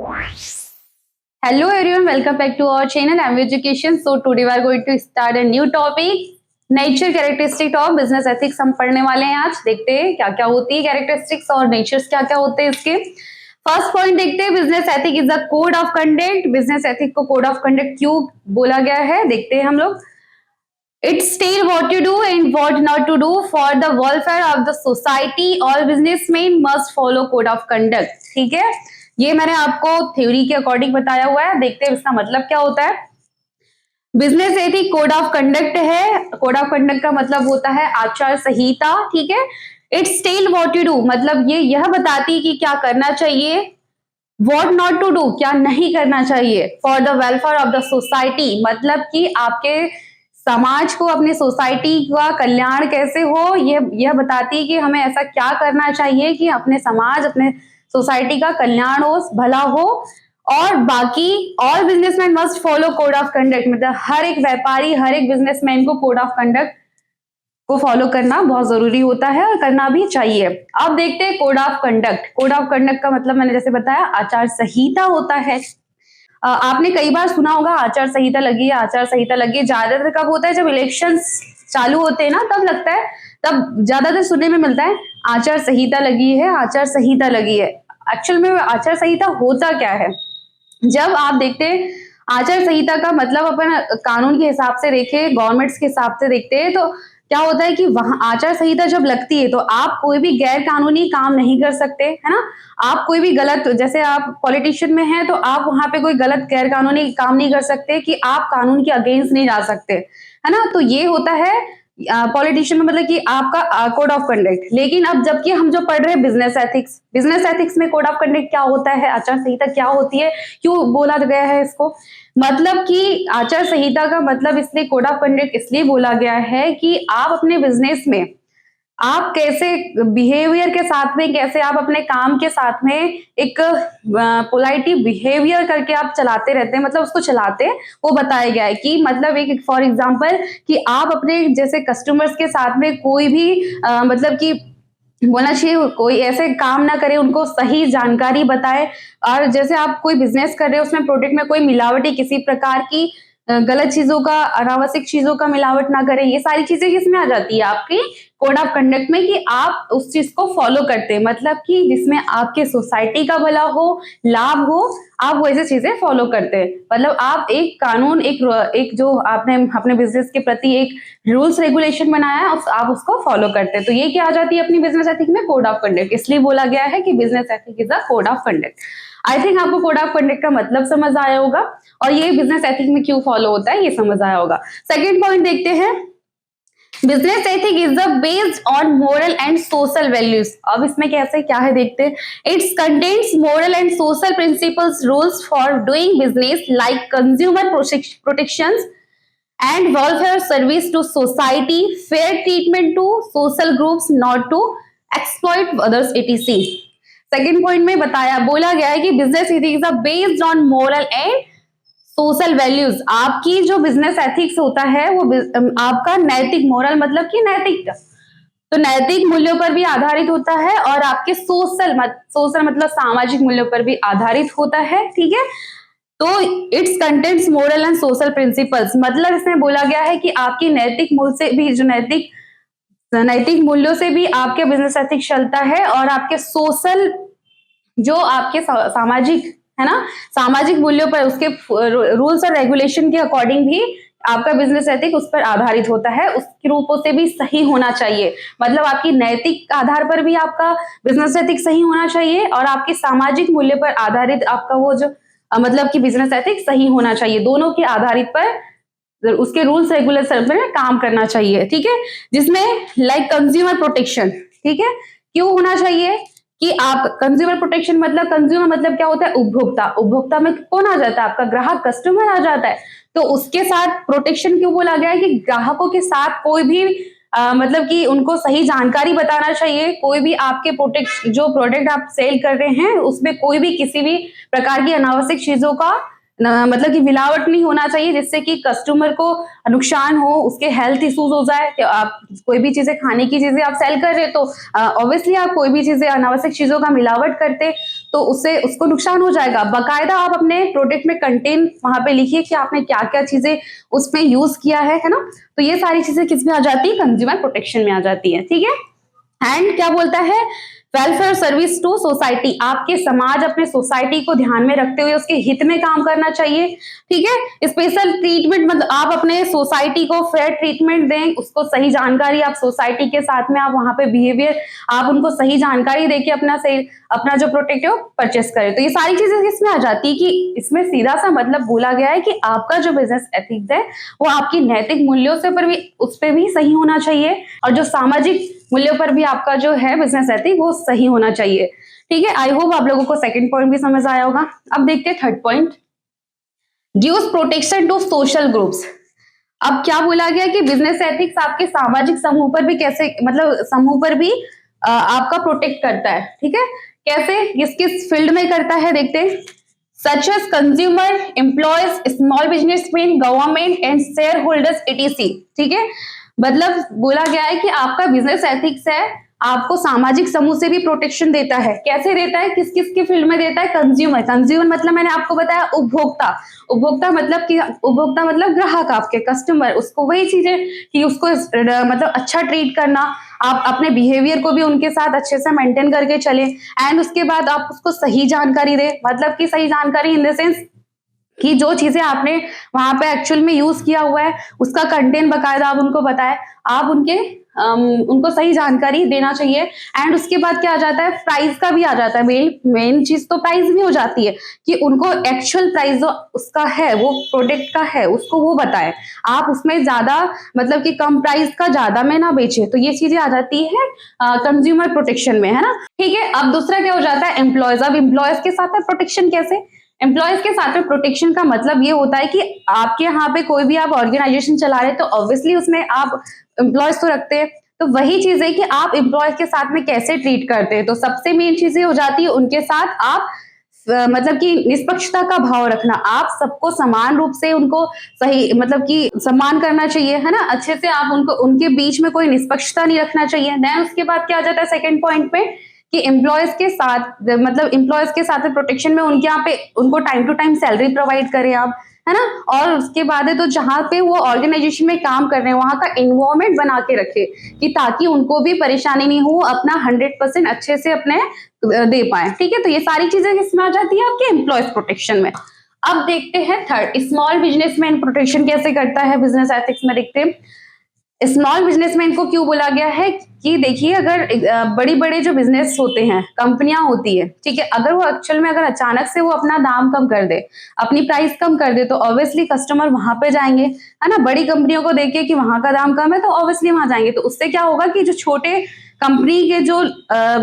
Hello everyone, welcome back to our channel MV Education. So today we are going to start a new topic, nature characteristic of business ethics हम पढ़ने वाले हैं। आज देखते हैं क्या क्या होती है कैरेक्टरिस्टिक्स और नेचर्स क्या क्या होते हैं इसके। फर्स्ट पॉइंट देखते हैं, business ethic is the code of conduct. Business ethic को कोड ऑफ कंडक्ट क्यों बोला गया है देखते हैं हम लोग। It's tell what to do and what not to do for the welfare of the society. All businessman must follow code of conduct. ठीक है, ये मैंने आपको थ्योरी के अकॉर्डिंग बताया हुआ है। देखते हैं इसका मतलब क्या होता है। Business ethic code of conduct है। कोड ऑफ कंडक्ट का मतलब होता है आचार संहिता। ठीक है, it's tell what to do मतलब ये यह बताती है कि क्या करना चाहिए, व्हाट नॉट टू डू क्या नहीं करना चाहिए, for the welfare of the society मतलब कि आपके समाज को, अपनी सोसाइटी का कल्याण कैसे हो, यह बताती है कि हमें ऐसा क्या करना चाहिए कि अपने समाज, अपने सोसाइटी का कल्याण हो, भला हो। और बाकी all businessman must follow code of conduct मतलब हर एक व्यापारी, हर एक बिजनेसमैन को कोड ऑफ कंडक्ट को फॉलो करना बहुत जरूरी होता है और करना भी चाहिए। अब देखते हैं code of conduct. Code of conduct का मतलब मैंने जैसे बताया आचार संहिता होता है। आपने कई बार सुना होगा आचार संहिता लगी है, आचार संहिता लगी है। ज्यादातर कब होता है, जब इलेक्शंस चालू होते हैं ना, तब लगता है, तब ज्यादातर सुनने में मिलता है आचार संहिता लगी है, आचार संहिता लगी है। एक्चुअल में आचार संहिता होता क्या है, जब आप देखते हैं आचार संहिता का मतलब अपन कानून के हिसाब से देखें, गवर्नमेंट्स के हिसाब से देखते हैं, तो क्या होता है कि वहां आचार संहिता जब लगती है तो आप कोई भी गैर कानूनी काम नहीं कर सकते, है ना। आप कोई भी गलत, जैसे आप पॉलिटिशियन में हैं तो आप वहां पे कोई गलत गैर कानूनी काम नहीं कर सकते कि आप कानून के अगेंस्ट नहीं जा सकते, है ना। तो ये होता है पॉलिटिशियन में, मतलब कि आपका कोड ऑफ कंडक्ट। लेकिन अब जबकि हम जो पढ़ रहे हैं बिजनेस एथिक्स, बिजनेस एथिक्स में कोड ऑफ कंडक्ट क्या होता है, आचार संहिता क्या होती है, क्यों बोला गया है इसको, मतलब कि आचार संहिता का मतलब इसलिए कोड ऑफ कंडक्ट इसलिए बोला गया है कि आप अपने बिजनेस में आप कैसे बिहेवियर के साथ में, कैसे आप अपने काम के साथ में एक पोलाइटली बिहेवियर करके आप चलाते रहते हैं, मतलब उसको चलाते हैं, वो बताया गया है कि मतलब एक फॉर एग्जांपल कि आप अपने जैसे कस्टमर्स के साथ में कोई भी मतलब कि बोलना चाहिए कोई ऐसे काम ना करे, उनको सही जानकारी बताए। और जैसे आप कोई बिजनेस कर रहे हो उसमें प्रोडक्ट में कोई मिलावटी, किसी प्रकार की गलत चीजों का, अनावश्यक चीजों का मिलावट ना करें। ये सारी चीजें किसमें आ जाती है, आपकी कोड ऑफ कंडक्ट में, कि आप उस चीज को फॉलो करते हैं, मतलब कि जिसमें आपके सोसाइटी का भला हो, लाभ हो, आप वैसे चीजें फॉलो करते हैं। मतलब आप एक कानून, एक जो आपने अपने बिजनेस के प्रति एक रूल्स रेगुलेशन बनाया है, आप उसको फॉलो करते हैं। तो ये क्या आ जाती है अपनी बिजनेस एथिक में, कोड ऑफ कंडक्ट। इसलिए बोला गया है कि business ethic is a code of conduct. I think आपको कोड ऑफ कंडक्ट का मतलब समझ आया होगा और ये बिजनेस एथिक में क्यों फॉलो होता है ये समझ आया होगा। सेकेंड पॉइंट देखते हैं, business ethic is the based on moral and social values. अब इसमें कैसे क्या है देखते हैं। It's contains moral and social principles, rules for doing business like consumer protections and welfare service to society, fair treatment to social groups, not to exploit others etc। Second point में बताया, बोला गया है कि business ethics is based on moral and social values. आपकी जो business ethics होता है वो आपका नैतिक, मोरल मतलब कि नैतिक, तो नैतिक मूल्यों पर भी आधारित होता है और आपके सोशल मतलब सामाजिक मूल्यों पर भी आधारित होता है। ठीक है, तो it's contents moral and social principles मतलब इसमें बोला गया है कि आपकी नैतिक मूल्य से भी, जो नैतिक मूल्यों से भी आपके बिजनेस एथिक चलता है, और आपके सोशल, जो आपके सामाजिक है ना, सामाजिक मूल्यों पर, उसके रूल्स और रेगुलेशन के अकॉर्डिंग भी आपका बिजनेस एथिक उस पर आधारित होता है, उसके रूपों से भी सही होना चाहिए। मतलब आपकी नैतिक आधार पर भी आपका बिजनेस एथिक सही होना चाहिए और आपके सामाजिक मूल्य पर आधारित आपका वो जो मतलब कि बिजनेस एथिक सही होना चाहिए। दोनों के आधारित पर उसके रूल्स रेगुलेशन में काम करना चाहिए। ठीक है, जिसमें लाइक कंज्यूमर प्रोटेक्शन, ठीक है, क्यों होना चाहिए कि आप कंज्यूमर प्रोटेक्शन मतलब, कंज्यूमर मतलब क्या होता है, उपभोक्ता। उपभोक्ता में कौन आ जाता है, आपका ग्राहक, कस्टमर आ जाता है। तो उसके साथ प्रोटेक्शन क्यों बोला गया है कि ग्राहकों के साथ कोई भी मतलब कि उनको सही जानकारी बताना चाहिए। कोई भी आपके जो प्रोडक्ट आप सेल कर रहे हैं उसमें कोई भी किसी भी प्रकार की अनावश्यक चीजों का मतलब कि मिलावट नहीं होना चाहिए, जिससे कि कस्टमर को नुकसान हो, उसके हेल्थ इश्यूज हो जाए। कि आप कोई भी चीजें, खाने की चीजें आप सेल कर रहे हो तो ऑब्वियसली आप कोई भी चीजें, अनावश्यक चीजों का मिलावट करते तो उससे उसको नुकसान हो जाएगा। बाकायदा आप अपने प्रोडक्ट में कंटेंट वहां पे लिखिए कि आपने क्या क्या चीजें उसमें यूज किया है ना। तो ये सारी चीजें किस में आ जाती है, कंज्यूमर प्रोटेक्शन में आ जाती है, ठीक है। एंड क्या बोलता है, वेलफेयर सर्विस टू सोसाइटी, आपके समाज अपने सोसाइटी को ध्यान में रखते हुए उसके हित में काम करना चाहिए, ठीक है। स्पेशल ट्रीटमेंट, मतलब आप अपने सोसाइटी को फेयर ट्रीटमेंट दें, उसको सही जानकारी आप सोसाइटी के साथ में आप वहां पे बिहेवियर आप उनको सही जानकारी देके अपना जो प्रोडक्ट है वो परचेस करें। तो ये सारी चीजें इसमें आ जाती है कि इसमें सीधा सा मतलब बोला गया है कि आपका जो बिजनेस एथिक्स है वो आपकी नैतिक मूल्यों से पर भी उस पर भी सही होना चाहिए, और जो सामाजिक मूल्यों पर भी आपका जो है बिजनेस एथिक वो सही होना चाहिए, ठीक है। आई होप आप लोगों को सेकंड पॉइंट भी समझ आया होगा। अब देखते हैं third point, gives protection to social groups. अब क्या बोला गया कि बिजनेस एथिक्स आपके सामाजिक समूह पर भी कैसे, मतलब समूह पर भी आपका प्रोटेक्ट करता है, ठीक है। कैसे, किस किस फील्ड में करता है देखते हैं। Such as consumer, employees, small businessman, government and shareholders etc, ठीक है। मतलब बोला गया है कि आपका बिजनेस एथिक्स है आपको सामाजिक समूह से भी प्रोटेक्शन देता है। कैसे देता है, किस किस के फील्ड में देता है, कंज्यूमर, कंज्यूमर मतलब मैंने आपको बताया उपभोक्ता, उपभोक्ता मतलब कि उपभोक्ता मतलब ग्राहक, आपके कस्टमर, उसको वही चीजें कि उसको मतलब अच्छा ट्रीट करना, आप अपने बिहेवियर को भी उनके साथ अच्छे से मेंटेन करके चले, एंड उसके बाद आप उसको सही जानकारी दे, मतलब कि सही जानकारी इन द सेंस कि जो चीजें आपने वहां पे एक्चुअल में यूज किया हुआ है उसका कंटेंट बकायदा आप उनको बताएं, आप उनको सही जानकारी देना चाहिए। एंड उसके बाद क्या आ जाता है, प्राइस का भी आ जाता है, मेन चीज तो प्राइस भी हो जाती है कि उनको एक्चुअल प्राइस जो उसका है वो प्रोडक्ट का है उसको वो बताएं, आप उसमें ज्यादा मतलब कि कम प्राइस का ज्यादा में ना बेचे। तो ये चीजें आ जाती है कंज्यूमर प्रोटेक्शन में, है ना, ठीक है। अब दूसरा क्या हो जाता है, एम्प्लॉयज। अब एम्प्लॉयज के साथ प्रोटेक्शन कैसे, एम्प्लॉयज के साथ में प्रोटेक्शन का मतलब ये होता है कि आपके यहाँ पे कोई भी आप ऑर्गेनाइजेशन चला रहे हैं तो ऑब्वियसली उसमें आप एम्प्लॉयज तो रखते हैं, तो वही चीज है कि आप एम्प्लॉयज के साथ में कैसे ट्रीट करते हैं। तो सबसे मेन चीजें हो जाती है उनके साथ आप मतलब कि निष्पक्षता का भाव रखना, आप सबको समान रूप से उनको सही मतलब कि सम्मान करना चाहिए, है ना, अच्छे से आप उनको उनके बीच में कोई निष्पक्षता नहीं रखना चाहिए। देन उसके बाद क्या आ जाता है सेकंड पॉइंट पे कि एम्प्लॉयज के साथ मतलब एम्प्लॉयज के साथ प्रोटेक्शन में उनके यहाँ पे उनको time to time salary provide करें आप, है ना। और उसके बाद है तो जहां पे वो ऑर्गेनाइजेशन में काम कर रहे हैं वहां का इन्वायरमेंट बना के रखे कि ताकि उनको भी परेशानी नहीं हो, अपना 100% अच्छे से अपने दे पाए, ठीक है। तो ये सारी चीजें किसमें आ जाती है, आपके एम्प्लॉयज प्रोटेक्शन में। अब देखते हैं थर्ड, स्मॉल बिजनेसमैन प्रोटेक्शन कैसे करता है बिजनेस एथिक्स में। देखते हैं स्मॉल बिजनेसमैन को क्यों बोला गया है कि देखिए अगर बड़ी बड़े जो बिजनेस होते हैं, कंपनियां होती है, ठीक है, अगर वो एक्चुअल में अगर अचानक से वो अपना दाम कम कर दे, अपनी प्राइस कम कर दे, तो ऑब्वियसली कस्टमर वहां पे जाएंगे, है ना। बड़ी कंपनियों को देखे कि वहां का दाम कम है तो ऑब्वियसली वहां जाएंगे। तो उससे क्या होगा कि जो छोटे कंपनी के जो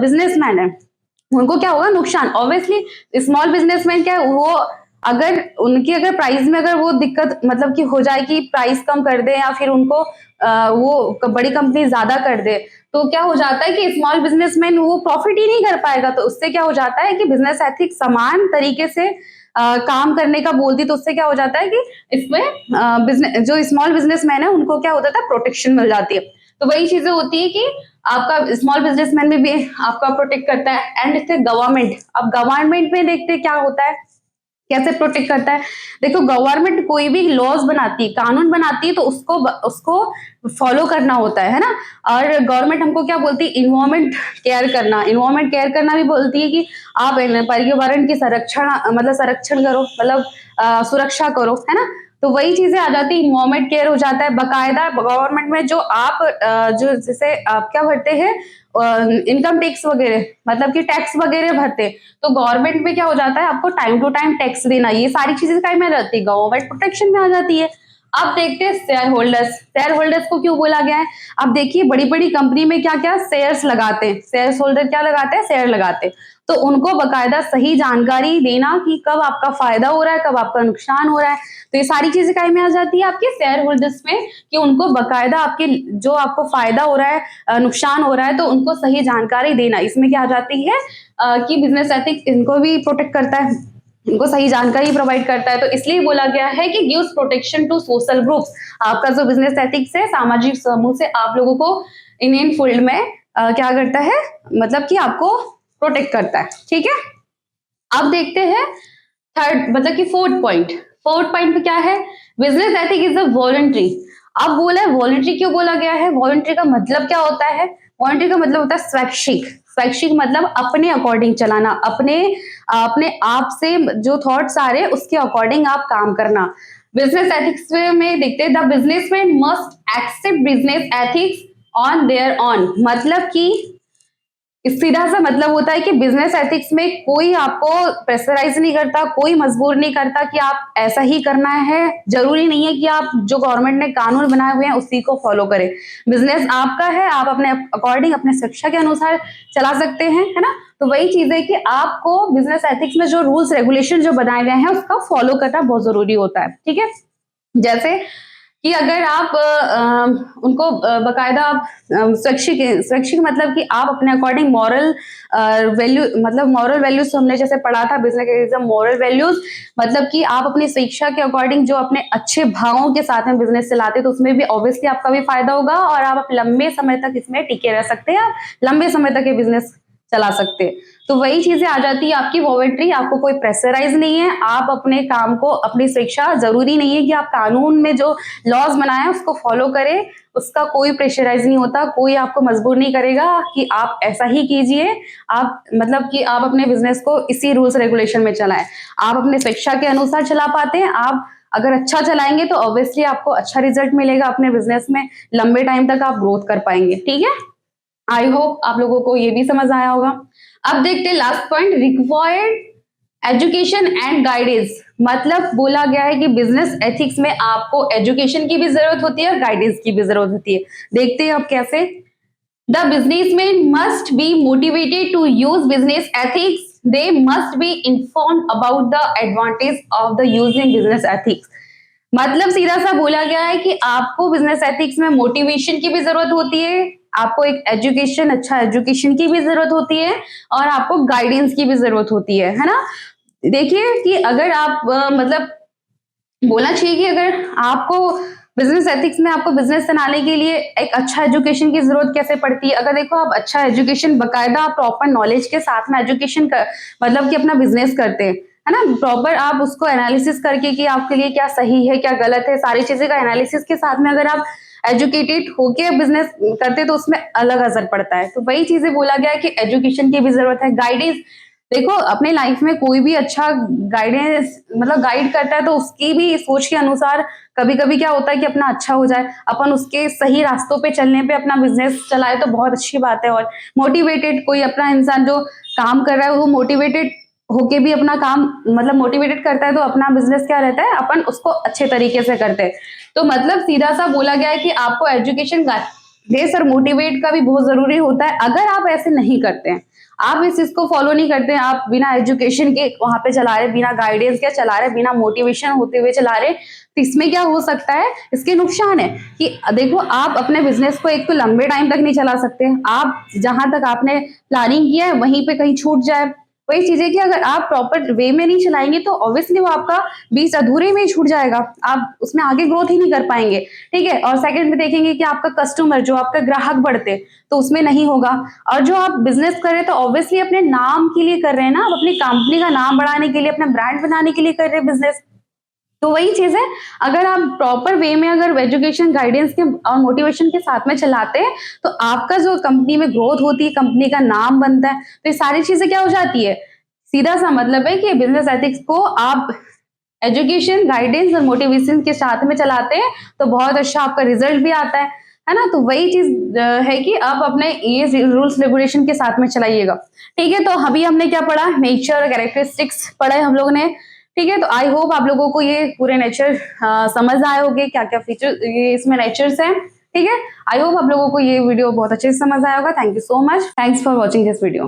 बिजनेसमैन है उनको क्या होगा, नुकसान। ऑब्वियसली स्मॉल बिजनेसमैन क्या है, वो अगर उनकी अगर प्राइस में अगर वो दिक्कत मतलब कि हो जाए कि प्राइस कम कर दे या फिर उनको वो बड़ी कंपनी ज्यादा कर दे, तो क्या हो जाता है कि स्मॉल बिजनेसमैन वो प्रॉफिट ही नहीं कर पाएगा। तो उससे क्या हो जाता है कि बिजनेस एथिक्स समान तरीके से काम करने का बोलती, तो उससे क्या हो जाता है कि इसमें बिजनेस जो स्मॉल बिजनेसमैन है उनको क्या होता है, प्रोटेक्शन मिल जाती है। तो वही चीजें होती है कि आपका स्मॉल बिजनेसमैन में भी आपका प्रोटेक्ट करता है। एंड इससे गवर्नमेंट, अब गवर्नमेंट में देखते क्या होता है, कैसे प्रोटेक्ट करता है। देखो गवर्नमेंट कोई भी लॉज बनाती है, कानून बनाती है, तो उसको फॉलो करना होता है ना। और गवर्नमेंट हमको क्या बोलती है, इन्वायरमेंट केयर करना, इन्वायरमेंट केयर करना भी बोलती है कि आप पर्यावरण की संरक्षण करो, मतलब सुरक्षा करो, है ना। तो वही चीजें आ जाती है, इन्वायरमेंट केयर हो जाता है। बकायदा गवर्नमेंट में जो आप जो जैसे आप क्या भरते हैं, इनकम टैक्स वगैरह, मतलब कि टैक्स वगैरह भरते, तो गवर्नमेंट में क्या हो जाता है, आपको टाइम टू टाइम टैक्स देना, ये सारी चीजें काय में रहती है, गवर्नमेंट प्रोटेक्शन में आ जाती है। अब देखते हैं शेयर होल्डर्स, शेयर होल्डर्स को क्यों बोला गया है। अब देखिए बड़ी बड़ी कंपनी में क्या क्या शेयर्स लगाते हैं, शेयर होल्डर क्या लगाते हैं, शेयर लगाते हैं, तो उनको बकायदा सही जानकारी देना कि कब आपका फायदा हो रहा है, कब आपका नुकसान हो रहा है। तो ये सारी चीजें काय में आ जाती है आपके शेयर होल्डर्स में, कि उनको बकायदा आपके जो आपको फायदा हो रहा है, नुकसान हो रहा है, तो उनको सही जानकारी देना, इसमें क्या आ जाती है कि बिजनेस एथिक्स इनको भी प्रोटेक्ट करता है, इनको सही जानकारी प्रोवाइड करता है। तो इसलिए बोला गया है कि gives protection to social groups, आपका जो बिजनेस एथिक्स है सामाजिक समूह से आप लोगों को इन फील्ड में क्या करता है, मतलब कि आपको प्रोटेक्ट करता है, ठीक है। अब देखते हैं थर्ड, मतलब कि फोर्थ पॉइंट पे क्या है, business ethic is a voluntary. अब बोला है वॉलंटरी, क्यों बोला गया है, वॉलंटरी का मतलब क्या होता है, वॉलंटरी का मतलब होता है स्वैच्छिक। स्वैच्छिक मतलब अपने अकॉर्डिंग चलाना, अपने अपने आप से जो थॉट्स आ रहे हैं उसके अकॉर्डिंग आप काम करना। बिजनेस एथिक्स में देखते हैं, the businessman must accept business ethics on their own, मतलब कि सीधा सा मतलब होता है कि बिजनेस एथिक्स में कोई आपको प्रेशराइज नहीं करता, कोई मजबूर नहीं करता कि आप ऐसा ही करना है। जरूरी नहीं है कि आप जो गवर्नमेंट ने कानून बनाए हुए हैं उसी को फॉलो करें। बिजनेस आपका है, आप अपने अकॉर्डिंग अपने शिक्षा के अनुसार चला सकते हैं, है ना। तो वही चीज है कि आपको बिजनेस एथिक्स में जो रूल्स रेगुलेशन जो बनाए गए हैं उसका फॉलो करना बहुत जरूरी होता है, ठीक है। जैसे कि अगर आप उनको बकायदा आप स्वैच्छिक मतलब कि आप अपने अकॉर्डिंग मॉरल वैल्यू, मतलब मॉरल वैल्यूज हमने जैसे पढ़ा था बिजनेस मॉरल वैल्यूज, मतलब कि आप अपनी शिक्षा के अकॉर्डिंग जो अपने अच्छे भावों के साथ में बिजनेस चलाते तो उसमें भी ऑब्वियसली आपका भी फायदा होगा और आप लंबे समय तक इसमें टिके रह सकते हैं, आप लंबे समय तक ये बिजनेस चला सकते हैं। तो वही चीजें आ जाती है आपकी वॉलंटरी, आपको कोई प्रेशराइज नहीं है, आप अपने काम को, अपनी शिक्षा, जरूरी नहीं है कि आप कानून में जो लॉज बनाए उसको फॉलो करें, उसका कोई प्रेशराइज नहीं होता, कोई आपको मजबूर नहीं करेगा कि आप ऐसा ही कीजिए। आप मतलब कि आप अपने बिजनेस को इसी रूल्स रेगुलेशन में चलाएं, आप अपने शिक्षा के अनुसार चला पाते हैं। आप अगर अच्छा चलाएंगे तो ऑब्वियसली आपको अच्छा रिजल्ट मिलेगा अपने बिजनेस में, लंबे टाइम तक आप ग्रोथ कर पाएंगे, ठीक है। आई होप आप लोगों को ये भी समझ आया होगा। अब देखते हैं last point, required education and guidance. मतलब बोला गया है कि बिजनेस एथिक्स में आपको एजुकेशन की भी जरूरत होती है और गाइडेंस की भी जरूरत होती है। देखते हैं अब कैसे। The businessman must be motivated to use business ethics, they must be informed about the advantage of the using business ethics. मतलब सीधा सा बोला गया है कि आपको बिजनेस एथिक्स में मोटिवेशन की भी जरूरत होती है, आपको एक एजुकेशन, अच्छा एजुकेशन की भी जरूरत होती है और आपको गाइडेंस की भी जरूरत होती है ना। देखिए कि अगर आप मतलब बोलना चाहिए कि अगर आपको बिजनेस एथिक्स में आपको बिजनेस चलाने के लिए एक अच्छा एजुकेशन की जरूरत कैसे पड़ती है। अगर देखो आप अच्छा एजुकेशन, बकायदा प्रॉपर नॉलेज के साथ में एजुकेशन कर, मतलब कि अपना बिजनेस करते हैं, है ना, प्रॉपर आप उसको एनालिसिस करके कि आपके लिए क्या सही है क्या गलत है, सारी चीजें का एनालिसिस के साथ में अगर आप एजुकेटेड होके बिजनेस करते तो उसमें अलग असर पड़ता है। तो वही चीजें बोला गया है कि एजुकेशन की भी जरूरत है, गाइडेंस। देखो अपने लाइफ में कोई भी अच्छा गाइडेंस मतलब गाइड करता है तो उसकी भी सोच के अनुसार कभी कभी क्या होता है कि अपना अच्छा हो जाए, अपन उसके सही रास्तों पे चलने पे अपना बिजनेस चलाए तो बहुत अच्छी बात है। और मोटिवेटेड कोई अपना इंसान जो काम कर रहा है वो मोटिवेटेड होके भी अपना काम मतलब मोटिवेटेड करता है तो अपना बिजनेस क्या रहता है, अपन उसको अच्छे तरीके से करते हैं। तो मतलब सीधा सा बोला गया है कि आपको एजुकेशन बेस और मोटिवेट का भी बहुत जरूरी होता है। अगर आप ऐसे नहीं करते हैं, आप इस चीज को फॉलो नहीं करते हैं, आप बिना एजुकेशन के वहां पे चला रहे, बिना गाइडेंस के चला रहे, बिना मोटिवेशन होते हुए चला रहे, तो इसमें क्या हो सकता है, इसके नुकसान है कि देखो आप अपने बिजनेस को एक तो लंबे टाइम तक नहीं चला सकते, आप जहां तक आपने प्लानिंग किया है वहीं पे कहीं छूट जाए। वही चीज है कि अगर आप प्रॉपर वे में नहीं चलाएंगे तो ऑब्वियसली वो आपका बीच अधूरे में ही छूट जाएगा, आप उसमें आगे ग्रोथ ही नहीं कर पाएंगे, ठीक है। और सेकंड में देखेंगे कि आपका कस्टमर जो आपका ग्राहक बढ़ते तो उसमें नहीं होगा। और जो आप बिजनेस कर रहे हैं तो ऑब्वियसली अपने नाम के लिए कर रहे हैं ना, आप अपनी कंपनी का नाम बढ़ाने के लिए, अपना ब्रांड बनाने के लिए कर रहे हैं बिजनेस। तो वही चीज है, अगर आप प्रॉपर वे में अगर एजुकेशन गाइडेंस के और मोटिवेशन के साथ में चलाते हैं तो आपका जो कंपनी में ग्रोथ होती है, कंपनी का नाम बनता है, तो ये सारी चीजें क्या हो जाती है, सीधा सा मतलब है कि बिजनेस एथिक्स को आप एजुकेशन गाइडेंस और मोटिवेशन के साथ में चलाते हैं तो बहुत अच्छा आपका रिजल्ट भी आता है ना। तो वही चीज है कि आप अपने ये रूल्स रेगुलेशन के साथ में चलाइएगा, ठीक है। तो अभी हमने क्या पढ़ा, नेचर कैरेक्टरिस्टिक्स पढ़े हम लोगों ने, ठीक है। तो आई होप आप लोगों को ये पूरे नेचर समझ आए होंगे, क्या क्या फीचर ये इसमें नेचर्स हैं, ठीक है। आई होप आप लोगों को ये वीडियो बहुत अच्छे से समझ आया होगा। Thank you so much, thanks for watching this video.